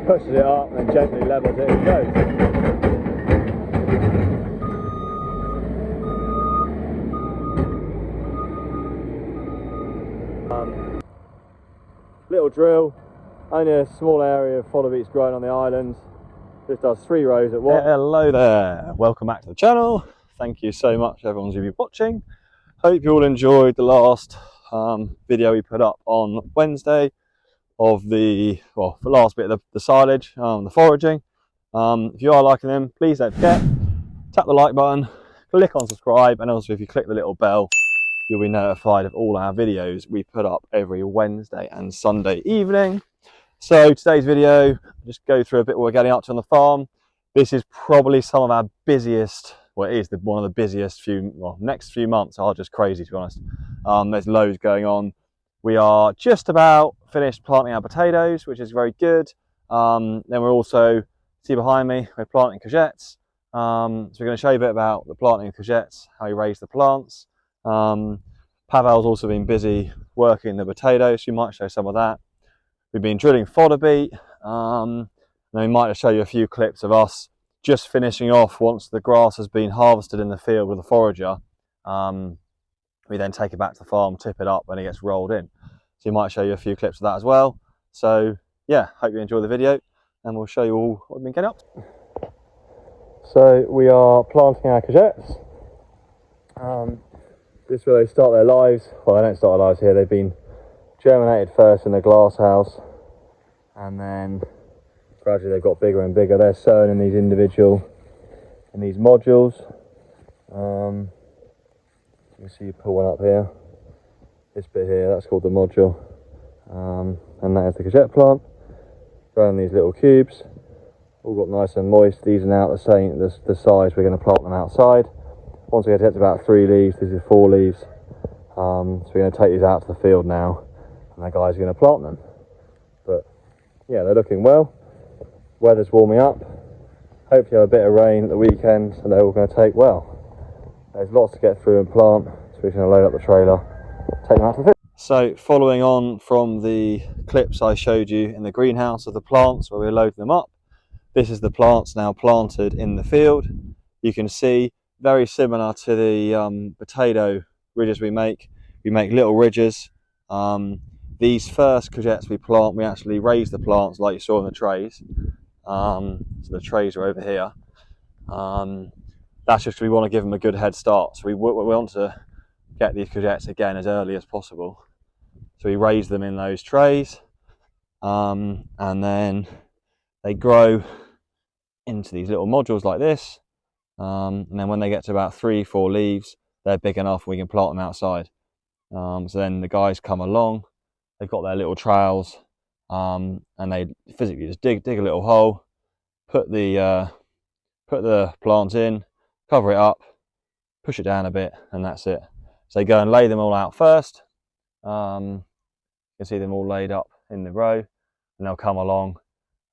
pushes it up and then gently levels it and goes. Little drill, only a small area of fodder beets growing on the island. Just does 3 rows at once. Hello there, welcome back to the channel. Thank you so much everyone's been watching. Hope you all enjoyed the last video we put up on Wednesday of the last bit of the silage, the foraging. If you are liking them, please don't forget, tap the like button, click on subscribe, and also if you click the little bell, you'll be notified of all our videos we put up every Wednesday and Sunday evening. So today's video, I'll just go through a bit what we're getting up to on the farm. This is probably some of our busiest, well it is one of the busiest next few months are just crazy to be honest. There's loads going on. We are just about finished planting our potatoes, which is very good. Then we're also, see behind me, we're planting courgettes. So we're going to show you a bit about the planting of courgettes, how you raise the plants. Pavel's also been busy working the potatoes, so you might show some of that. We've been drilling fodder beet, and then we might show you a few clips of us just finishing off once the grass has been harvested in the field with a forager. We then take it back to the farm, tip it up, and it gets rolled in. So you might show you a few clips of that as well. So yeah, hope you enjoy the video, and we'll show you all what we've been getting up to. So we are planting our courgettes. This is where they start their lives. Well, they don't start their lives here. They've been germinated first in the glass house, and then gradually they've got bigger and bigger. They're sown in these modules. You can see you pull one up here. This bit here, that's called the module, and that is the courgette plant. Growing these little cubes, all got nice and moist. These are now the same, the size we're going to plant them outside. Once we get to about 3 leaves, this is 4 leaves. So we're going to take these out to the field now, and the guys are going to plant them. But yeah, they're looking well. Weather's warming up. Hopefully have a bit of rain at the weekend, and they're all going to take well. There's lots to get through and plant, so we're going to load up the trailer, take them out to the field. So following on from the clips I showed you in the greenhouse of the plants where we're loading them up, this is the plants now planted in the field. You can see very similar to the potato ridges we make little ridges. These first courgettes we plant, we actually raise the plants like you saw in the trays. So the trays are over here. That's just because we want to give them a good head start. So we want to get these courgettes again as early as possible. So we raise them in those trays, and then they grow into these little modules like this. And then when they get to about 3-4 leaves, they're big enough we can plant them outside. So then the guys come along, they've got their little trowels, and they physically just dig a little hole, put the plant in, cover it up, push it down a bit, and that's it. So they go and lay them all out first. You can see them all laid up in the row, and they'll come along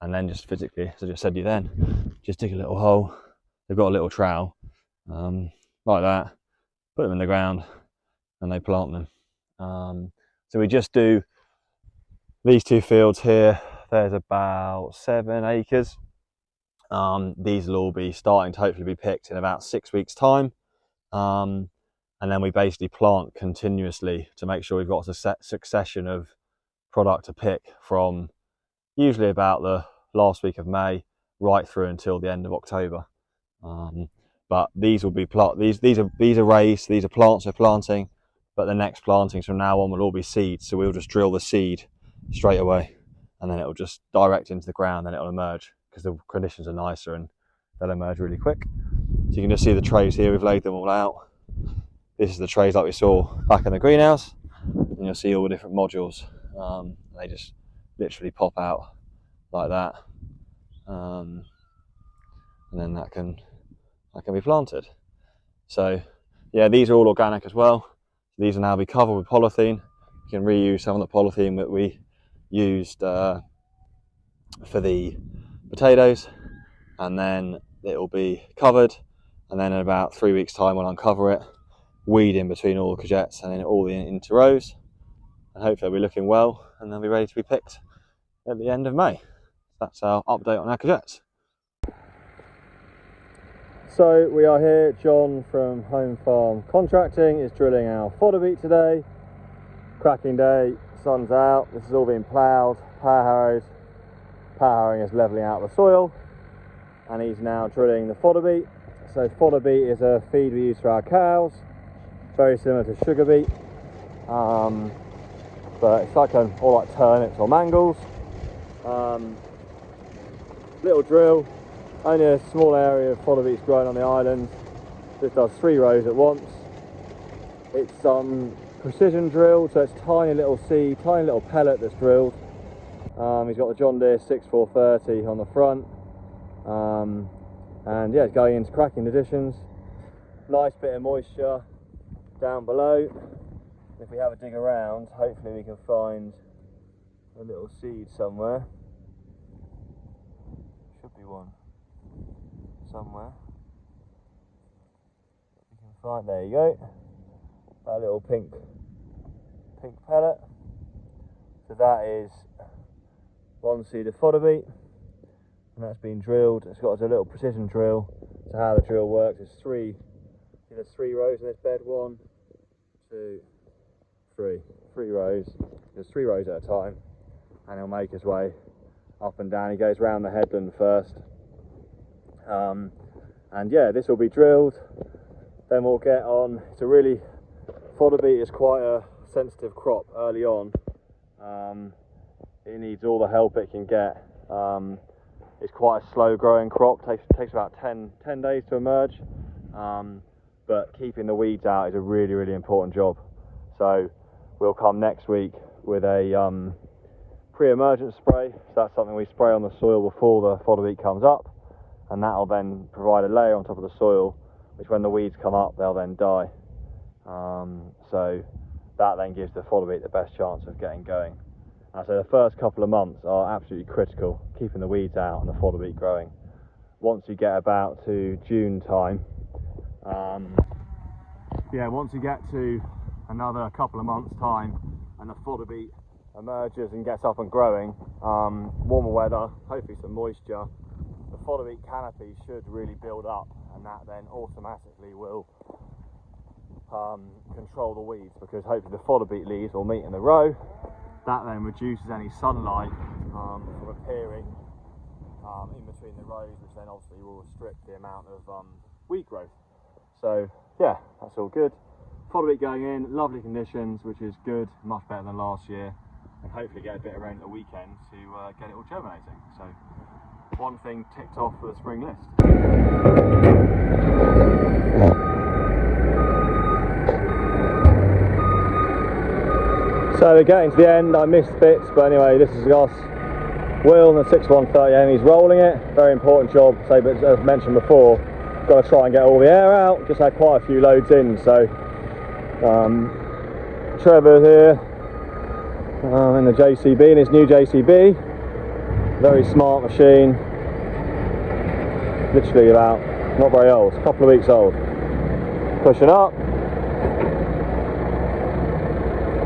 and then just physically, as I just said to you then, just dig a little hole. They've got a little trowel, like that, put them in the ground, and they plant them. So we just do these 2 fields here. There's about 7 acres. These will all be starting to hopefully be picked in about 6 weeks time. And then we basically plant continuously to make sure we've got a succession of product to pick from usually about the last week of May right through until the end of October. But these will be these are raised, these are plants we're planting, but the next plantings from now on will all be seeds. So we'll just drill the seed straight away, and then it'll just direct into the ground, and it'll emerge because the conditions are nicer and they'll emerge really quick. So you can just see the trays here, we've laid them all out. This is the trays like we saw back in the greenhouse, and you'll see all the different modules. They just literally pop out like that, and then that can be planted. So yeah, these are all organic as well. These will now be covered with polythene. You can reuse some of the polythene that we used for the potatoes, and then it will be covered, and then in about 3 weeks time we'll uncover it, weed in between all the courgettes and then all into rows, and hopefully they'll be looking well, and they'll be ready to be picked at the end of May. That's our update on our courgettes. So we are here. John from Home Farm Contracting is drilling our fodder beet today. Cracking day, sun's out, this has all been ploughed, power harrowed. Power harrowing is levelling out the soil, and he's now drilling the fodder beet. So fodder beet is a feed we use for our cows, very similar to sugar beet, but it's like all like turnips or mangles. Little drill, only a small area of fodder beet's growing on the island. This does 3 rows at once. It's precision drilled, so it's tiny little seed, tiny little pellet that's drilled. He's got the John Deere 6430 on the front, and yeah, it's going into cracking conditions. Nice bit of moisture down below. If we have a dig around, hopefully we can find a little seed somewhere. Should be one somewhere. You can find, there you go, that little pink pellet. So that is one seed of fodder beet, and that's been drilled. It's got a little precision drill. So how the drill works is there's 3 rows in this bed. 1, 2, 3. 3 rows. There's 3 rows at a time, and he'll make his way up and down. He goes round the headland first, and yeah, this will be drilled. Then we'll get on. Fodder beet is quite a sensitive crop early on. It needs all the help it can get. It's quite a slow growing crop, takes about 10 days to emerge, but keeping the weeds out is a really, really important job. So we'll come next week with a pre-emergent spray. So that's something we spray on the soil before the fodder beet comes up, and that'll then provide a layer on top of the soil, which when the weeds come up, they'll then die. So that then gives the fodder beet the best chance of getting going. So the first couple of months are absolutely critical, keeping the weeds out and the fodder beet growing. Once you get about to June time, once you get to another couple of months time and the fodder beet emerges and gets up and growing, warmer weather, hopefully some moisture, the fodder beet canopy should really build up, and that then automatically will control the weeds, because hopefully the fodder beet leaves will meet in the row. That then reduces any sunlight from appearing in between the rows, which then obviously will restrict the amount of weed growth. So yeah, that's all good. Fodder beet going in, lovely conditions, which is good, much better than last year, and hopefully get a bit of rain at the weekend to get it all germinating. So one thing ticked off for the spring list. So we're getting to the end. I missed bits, but anyway, this is us. Will and the 6130M, he's rolling it. Very important job. So, but as mentioned before, got to try and get all the air out. Just had quite a few loads in. So Trevor here in the JCB, in his new JCB. Very smart machine. Literally about, not very old, a couple of weeks old. Pushing up.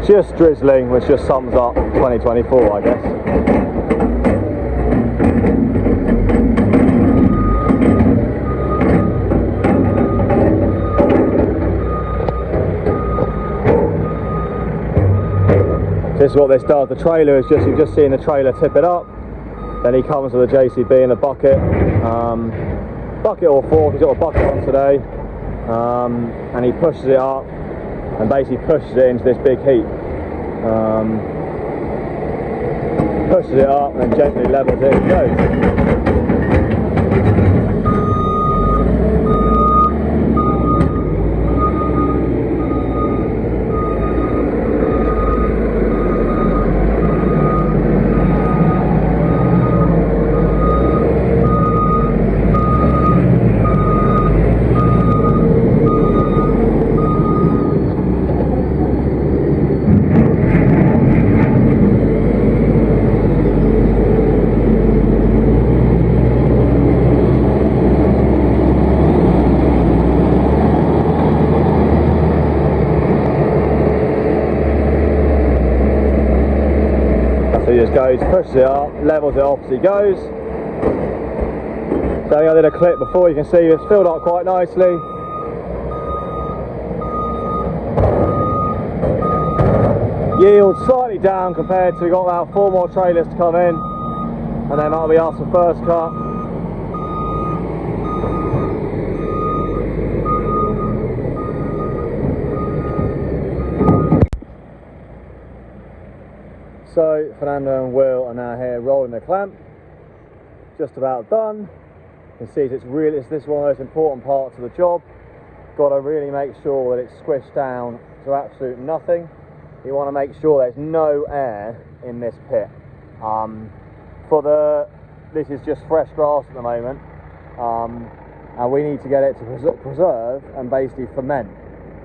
Just drizzling, which just sums up 2024, I guess. This is what this does. The trailer is you've just seen the trailer tip it up. Then he comes with a JCB in a bucket, bucket or fork. He's got a bucket on today, and he pushes it up. And basically pushes it into this big heap. Pushes it up and gently levels it and goes. just goes, pushes it up, levels it off as he goes. So I did a clip before, you can see it's filled up quite nicely. Yield slightly down compared to, we've got about 4 more trailers to come in, and then that'll be us for first cut. So Fernando and Will are now here rolling the clamp, just about done. You can see this is one of those important parts of the job. Got to really make sure that it's squished down to absolute nothing. You want to make sure there's no air in this pit. This is just fresh grass at the moment, and we need to get it to preserve and basically ferment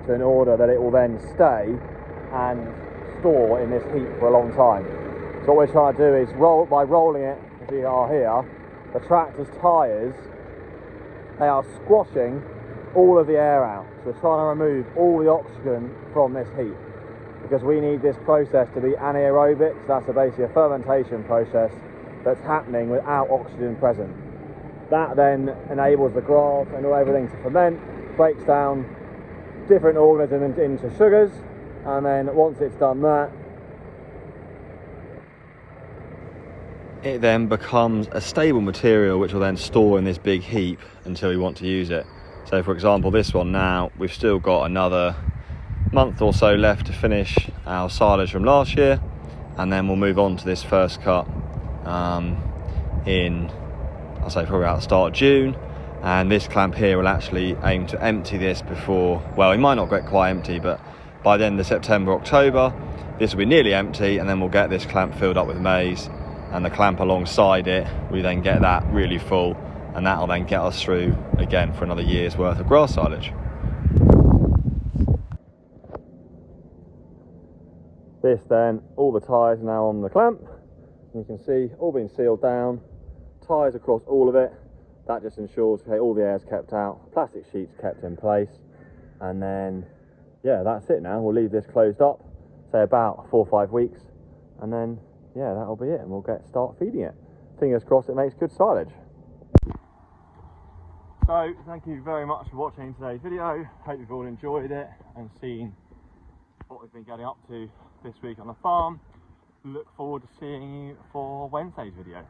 in order that it will then stay and store in this heap for a long time. So what we're trying to do is by rolling it, as we are here, the tractor's tyres, they are squashing all of the air out. So we're trying to remove all the oxygen from this heap, because we need this process to be anaerobic. So that's basically a fermentation process that's happening without oxygen present. That then enables the grass and everything to ferment, breaks down different organisms into sugars, and then once it's done that, it then becomes a stable material which will then store in this big heap until we want to use it. So for example, this one now, we've still got another month or so left to finish our silage from last year, and then we'll move on to this first cut in, I'll say probably about the start of June. And this clamp here will actually aim to empty this before, well, it might not get quite empty, but by the end of September, October, this will be nearly empty, and then we'll get this clamp filled up with maize, and the clamp alongside it, we then get that really full, and that'll then get us through again for another year's worth of grass silage. This then, all the tyres are now on the clamp. You can see all being sealed down, tyres across all of it. That just ensures all the air's kept out, plastic sheets kept in place, and then yeah, that's it now. We'll leave this closed up, say about 4 or 5 weeks, and then yeah, that'll be it, and we'll start feeding it. Fingers crossed it makes good silage. So thank you very much for watching today's video. Hope you've all enjoyed it and seen what we've been getting up to this week on the farm. Look forward to seeing you for Wednesday's video.